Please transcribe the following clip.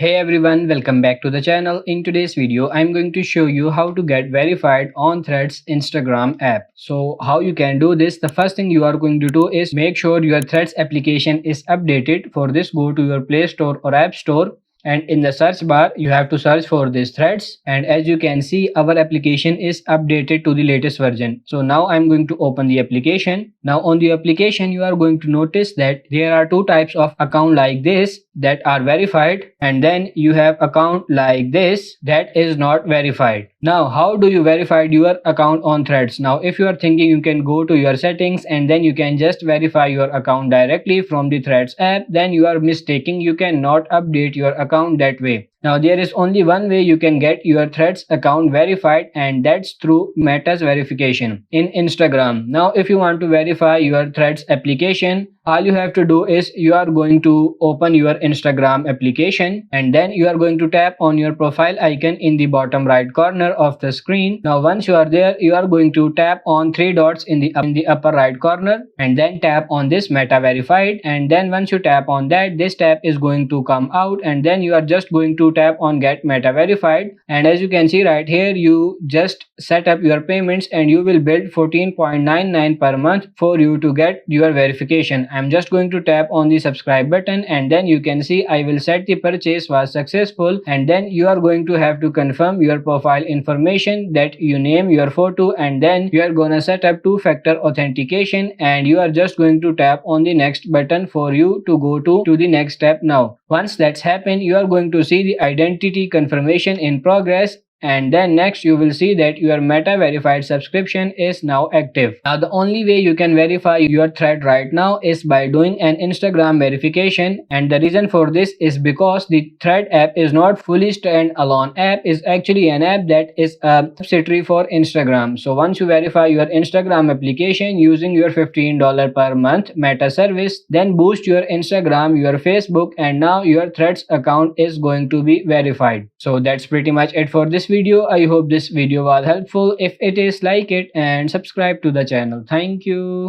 Hey everyone, welcome back to the channel. In today's video, I'm going to show you how to get verified on Threads Instagram app. So how you can do this, the first thing you are going to do is make sure your Threads application is updated. For this, go to your Play Store or App Store, and in the search bar you have to search for this Threads, and as you can see our application is updated to the latest version. So now I'm going to open the application. Now on the application you are going to notice that there are two types of account like this that are verified, and then you have account like this that is not verified. Now how do you verify your account on Threads? Now if you are thinking, you can go to your settings and then you can just verify your account directly from the Threads app, then you are mistaken. You cannot update your account that way. Now there is only one way you can get your Threads account verified, and that's through Meta's verification in Instagram. Now if you want to verify your Threads application, all you have to do is you are going to open your Instagram application, and then you are going to tap on your profile icon in the bottom right corner of the screen. Now once you are there, you are going to tap on three dots in the upper right corner, and then tap on this Meta verified, and then once you tap on that, this tab is going to come out, and then you are just going to tap on get Meta verified, and as you can see right here, you just set up your payments and you will build 14.99 per month for you to get your verification. I'm just going to tap on the subscribe button, and then you can see I will set the purchase was successful, and then you are going to have to confirm your profile information, that you name, your photo, and then you are gonna set up two-factor authentication, and you are just going to tap on the next button for you to go to the next step. Now once that's happened, you are going to see the identity confirmation in progress, and then next you will see that your Meta verified subscription is now active. Now the only way you can verify your thread right now is by doing an Instagram verification, and the reason for this is because the Thread app is not fully standalone app, is actually an app that is a subsidiary for Instagram. So once you verify your Instagram application using your $15 per month Meta service, then boost your Instagram, your Facebook, and now your Threads account is going to be verified. So that's pretty much it for this video. I hope this video was helpful. If it is, like it and subscribe to the channel. Thank you.